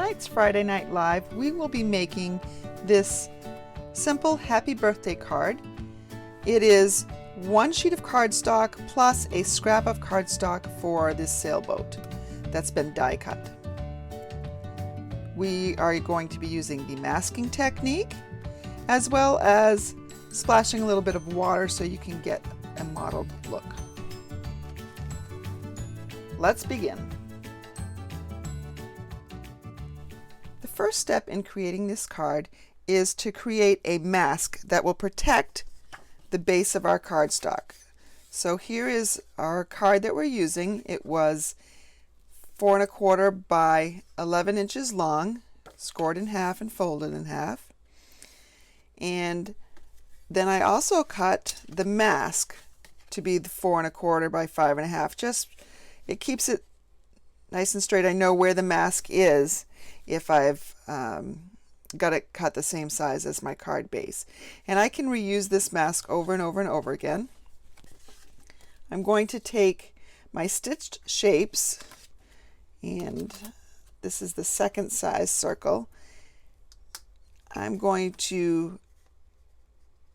tonight's Friday Night Live, we will be making this simple happy birthday card. It is one sheet of cardstock plus a scrap of cardstock for this sailboat that's been die cut. We are going to be using the masking technique as well as splashing a little bit of water so you can get a mottled look. Let's begin. The first step in creating this card is to create a mask that will protect the base of our cardstock. So here is our card that we're using. It was 4 1/4 by 11 inches long, scored in half and folded in half. And then I also cut the mask to be the 4 1/4 by 5 1/2. Just it keeps it nice and straight. I know where the mask is if I've got it cut the same size as my card base. And I can reuse this mask over and over and over again. I'm going to take my stitched shapes, and this is the second size circle. I'm going to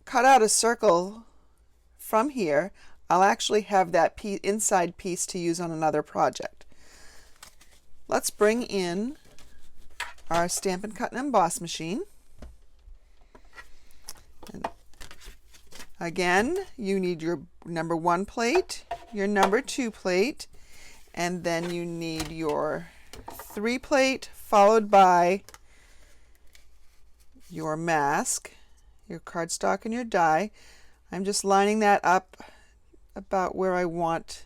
cut out a circle from here. I'll actually have that inside piece to use on another project. Let's bring in our Stampin' Cut and Emboss machine. And again, you need your number 1 plate, your number 2 plate, and then you need your 3 plate followed by your mask, your cardstock, and your die. I'm just lining that up about where I want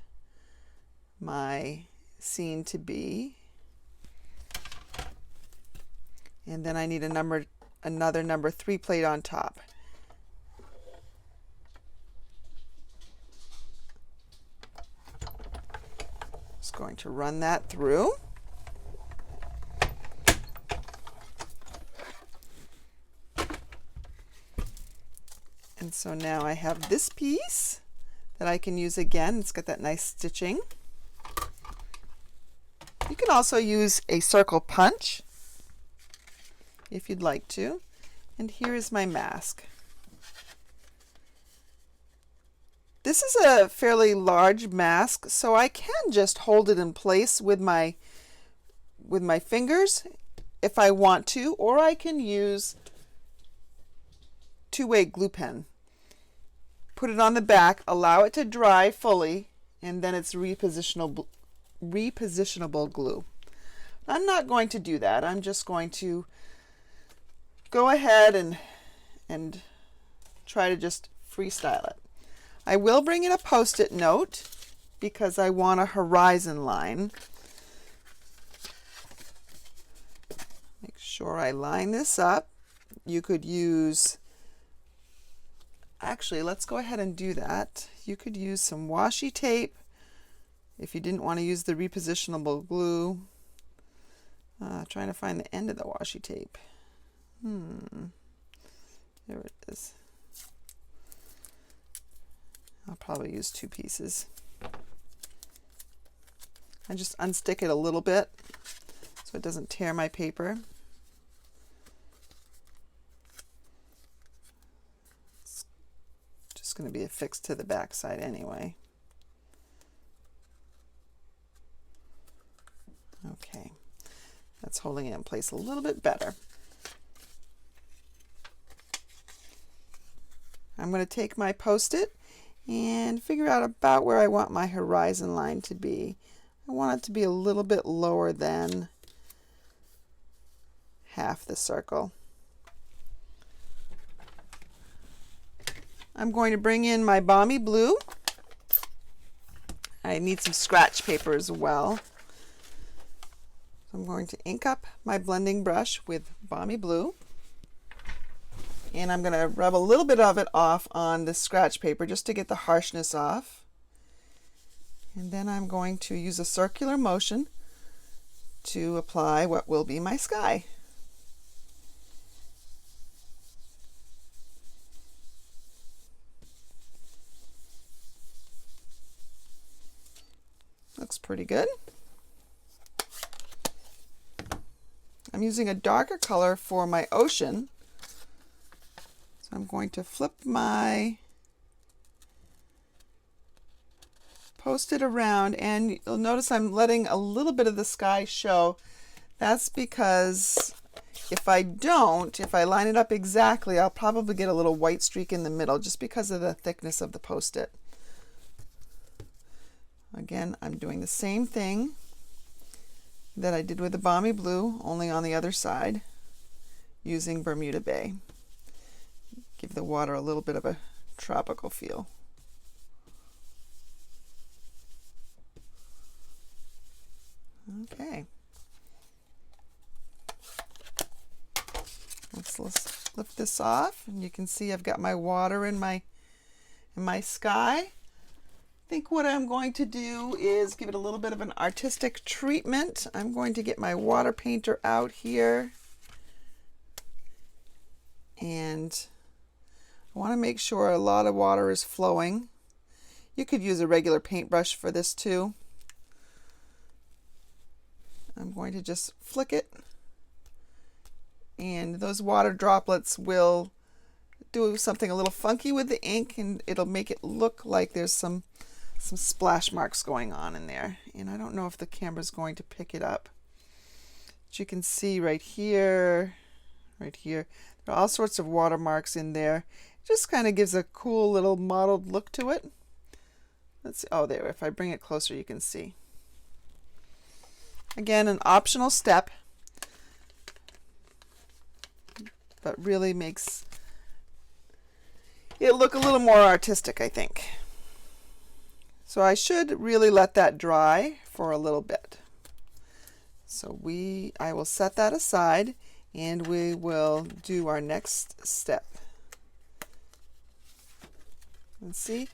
my scene to be. And then I need another number 3 plate on top. Just going to run that through. And so now I have this piece that I can use again. It's got that nice stitching. You can also use a circle punch if you'd like to. And here is my mask. This is a fairly large mask, so I can just hold it in place with my fingers if I want to, or I can use two-way glue pen. Put it on the back, allow it to dry fully, and then it's repositionable glue. I'm not going to do that. I'm just going to go ahead and try to just freestyle it. I will bring in a Post-it note because I want a horizon line. Make sure I line this up. You could use, actually, let's go ahead and do that. You could use some washi tape if you didn't want to use the repositionable glue. Trying to find the end of the washi tape. There it is. I'll probably use 2 pieces. I just unstick it a little bit so it doesn't tear my paper. It's just going to be affixed to the back side anyway. Okay, that's holding it in place a little bit better. I'm going to take my Post-it and figure out about where I want my horizon line to be. I want it to be a little bit lower than half the circle. I'm going to bring in my Balmy Blue. I need some scratch paper as well. I'm going to ink up my blending brush with Balmy Blue. And I'm going to rub a little bit of it off on the scratch paper just to get the harshness off. And then I'm going to use a circular motion to apply what will be my sky. Looks pretty good. I'm using a darker color for my ocean. So I'm going to flip my Post-it around, and you'll notice I'm letting a little bit of the sky show. That's because if I line it up exactly, I'll probably get a little white streak in the middle just because of the thickness of the Post-it. Again, I'm doing the same thing that I did with the Balmy Blue, only on the other side, using Bermuda Bay. Give the water a little bit of a tropical feel. Okay. Let's lift this off, and you can see I've got my water in my sky. I think what I'm going to do is give it a little bit of an artistic treatment. I'm going to get my water painter out here, and I want to make sure a lot of water is flowing. You could use a regular paintbrush for this too. I'm going to just flick it, and those water droplets will do something a little funky with the ink, and it'll make it look like there's some splash marks going on in there. And I don't know if the camera's going to pick it up. But you can see right here, there are all sorts of watermarks in there. It just kind of gives a cool little mottled look to it. Let's see. Oh, there, if I bring it closer you can see. Again, an optional step, but really makes it look a little more artistic, I think. So I should really let that dry for a little bit. So I will set that aside, and we will do our next step. And see,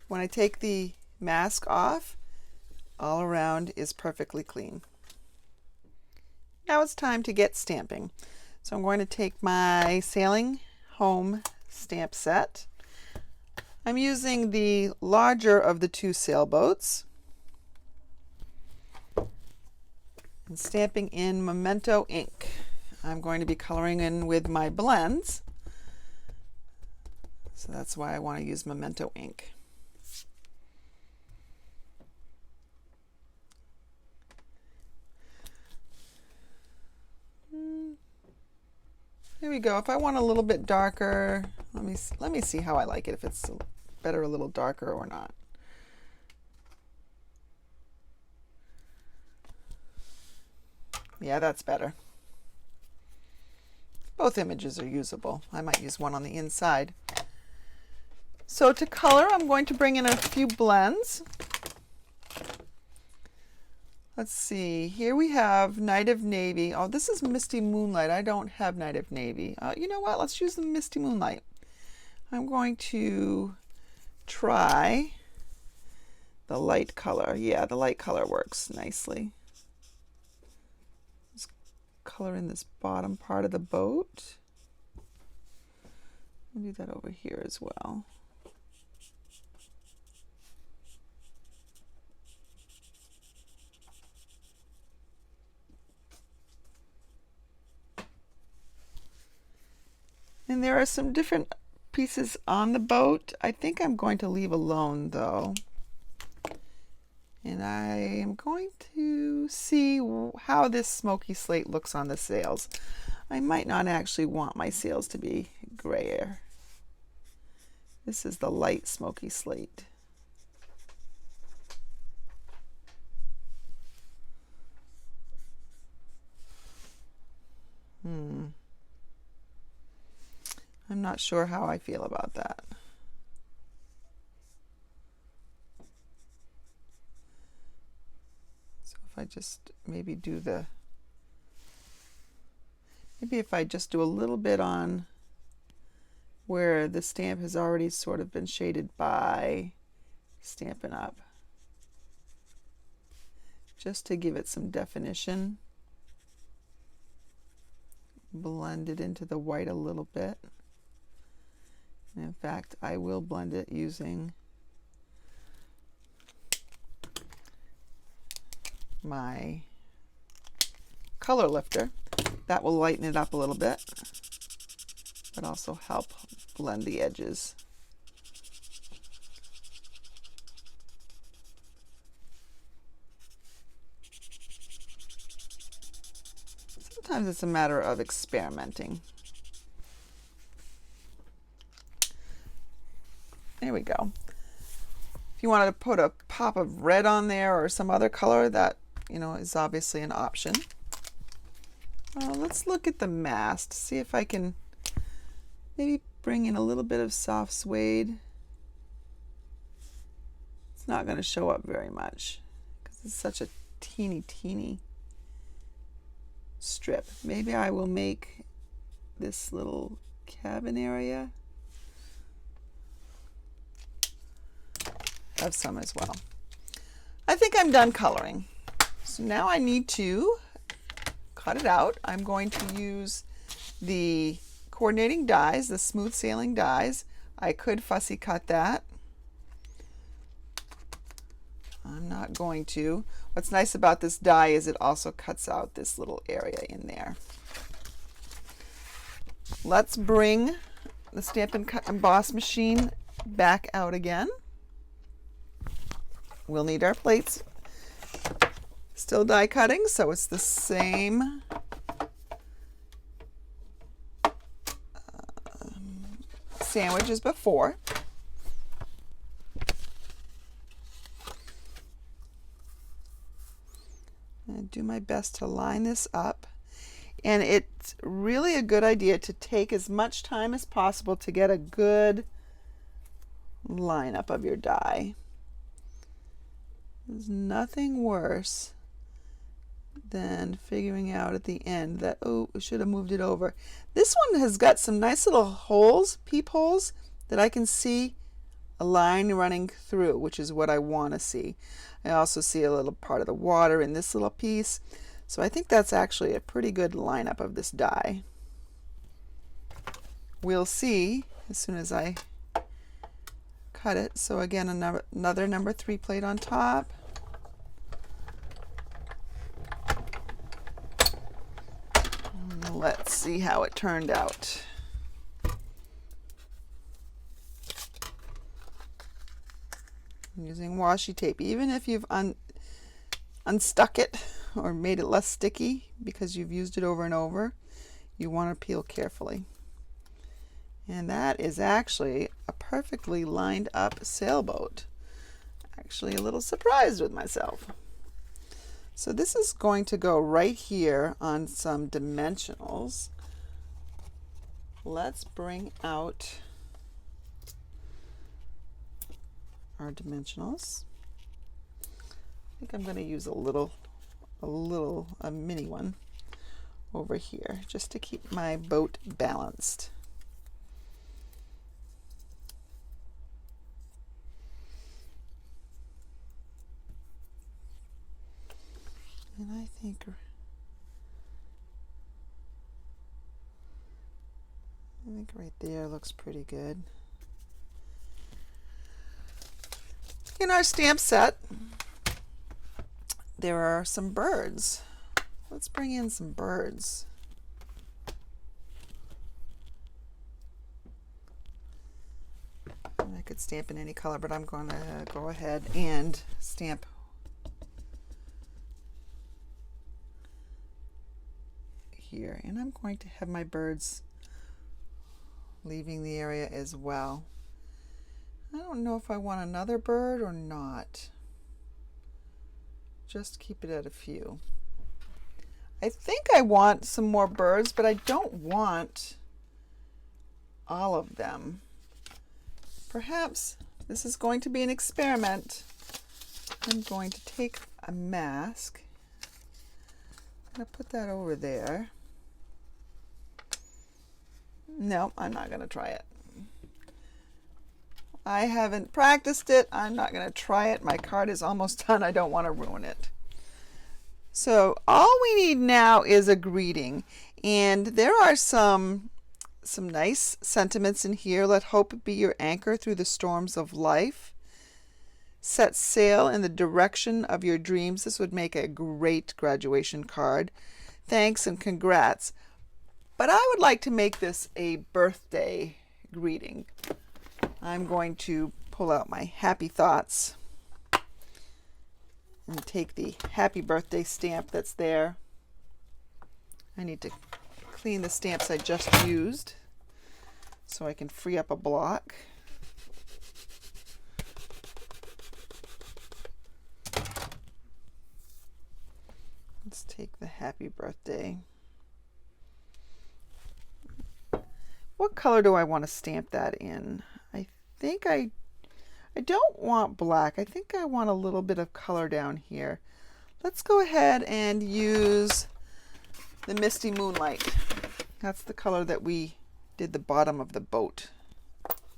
when I take the mask off, all around is perfectly clean. Now it's time to get stamping. So I'm going to take my Sailing Home stamp set. I'm using the larger of the two sailboats and stamping in Memento ink. I'm going to be coloring in with my blends, so that's why I want to use Memento ink. There we go. If I want a little bit darker, let me see how I like it, if it's better a little darker or not. Yeah, that's better. Both images are usable. I might use one on the inside. So to color, I'm going to bring in a few blends. Let's see, here we have Night of Navy. Oh, this is Misty Moonlight. I don't have Night of Navy. You know what? Let's use the Misty Moonlight. I'm going to try the light color. Yeah, the light color works nicely. Just color in this bottom part of the boat. I'll do that over here as well. And there are some different pieces on the boat. I think I'm going to leave alone though. And I am going to see how this smoky slate looks on the sails. I might not actually want my sails to be grayer. This is the light smoky slate. I'm not sure how I feel about that. So if I just maybe if I just do a little bit on where the stamp has already sort of been shaded by Stampin' Up, just to give it some definition. Blend it into the white a little bit. In fact, I will blend it using my color lifter. That will lighten it up a little bit, but also help blend the edges. Sometimes it's a matter of experimenting. There we go. If you wanted to put a pop of red on there or some other color, that, you know, is obviously an option. Let's look at the mast, see if I can maybe bring in a little bit of soft suede. It's not going to show up very much because it's such a teeny strip. Maybe I will make this little cabin area have some as well. I think I'm done coloring. So now I need to cut it out. I'm going to use the coordinating dies, the smooth sailing dies. I could fussy cut that. I'm not going to. What's nice about this die is it also cuts out this little area in there. Let's bring the Stampin' Cut Emboss machine back out again. We'll need our plates. Still die cutting, so it's the same sandwich as before. I do my best to line this up, and it's really a good idea to take as much time as possible to get a good lineup of your die. There's nothing worse than figuring out at the end that, oh, I should have moved it over. This one has got some nice little holes, peepholes, that I can see a line running through, which is what I want to see. I also see a little part of the water in this little piece. So I think that's actually a pretty good lineup of this die. We'll see as soon as I cut it. So again, another number 3 plate on top. And let's see how it turned out. I'm using washi tape. Even if you've unstuck it or made it less sticky because you've used it over and over, you want to peel carefully. And that is actually a perfectly lined up sailboat. Actually a little surprised with myself. So this is going to go right here on some dimensionals. Let's bring out our dimensionals. I think I'm going to use a mini one over here just to keep my boat balanced. And I think right there looks pretty good. In our stamp set, there are some birds. Let's bring in some birds. And I could stamp in any color, but I'm going to go ahead and stamp here. And I'm going to have my birds leaving the area as well. I don't know if I want another bird or not. Just keep it at a few. I think I want some more birds, but I don't want all of them. Perhaps this is going to be an experiment. I'm going to take a mask. I'm going to put that over there. No, I'm not going to try it. I haven't practiced it. I'm not going to try it. My card is almost done. I don't want to ruin it. So all we need now is a greeting. And there are some nice sentiments in here. Let hope be your anchor through the storms of life. Set sail in the direction of your dreams. This would make a great graduation card. thanks and congrats. But I would like to make this a birthday greeting. I'm going to pull out my happy thoughts and take the happy birthday stamp that's there. I need to clean the stamps I just used so I can free up a block. Let's take the happy birthday. What color do I want to stamp that in? I think I don't want black. I think I want a little bit of color down here. Let's go ahead and use the Misty Moonlight. That's the color that we did the bottom of the boat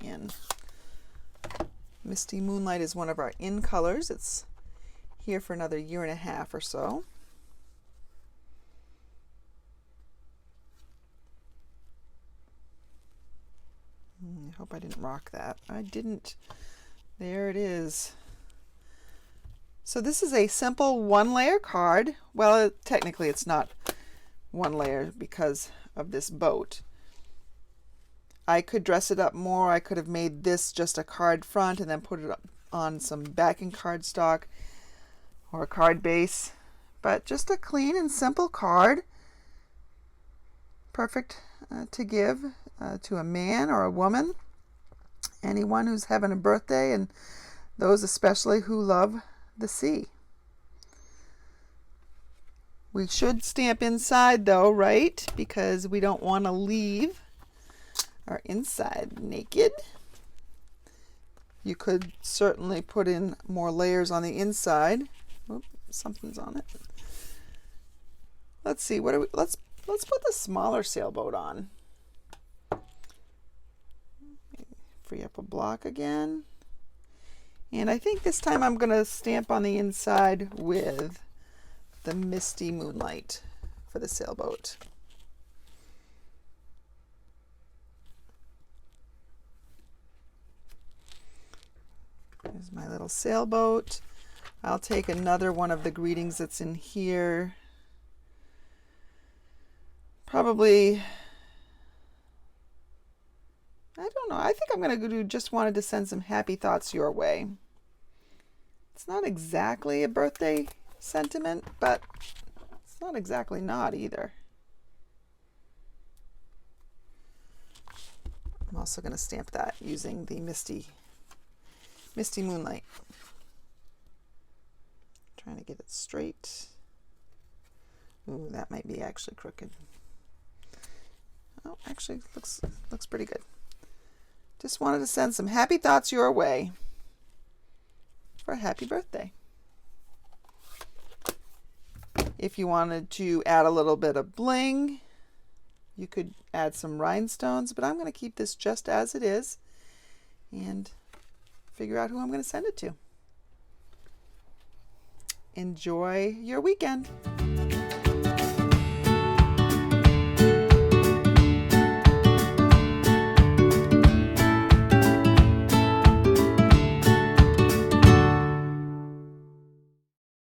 in. Misty Moonlight is one of our in colors. It's here for another 1.5 years or so. I hope I didn't rock that. I didn't. There it is. So this is a simple 1-layer card. Well, technically it's not 1 layer because of this boat. I could dress it up more. I could have made this just a card front and then put it on some backing cardstock or a card base. But just a clean and simple card. Perfect to give to a man or a woman. Anyone who's having a birthday, and those especially who love the sea. We should stamp inside though, right? Because we don't want to leave our inside naked. You could certainly put in more layers on the inside. Oop, something's on it. Let's see. What do we? Let's put the smaller sailboat on. Free up a block again. And I think this time I'm going to stamp on the inside with the Misty Moonlight for the sailboat. There's my little sailboat. I'll take another one of the greetings that's in here. Probably, I don't know. I think I'm going to do just wanted to send some happy thoughts your way. It's not exactly a birthday sentiment, but it's not exactly not either. I'm also going to stamp that using the Misty Moonlight. Trying to get it straight. Ooh, that might be actually crooked. Oh, actually looks pretty good. Just wanted to send some happy thoughts your way for a happy birthday. If you wanted to add a little bit of bling, you could add some rhinestones, but I'm going to keep this just as it is and figure out who I'm going to send it to. Enjoy your weekend.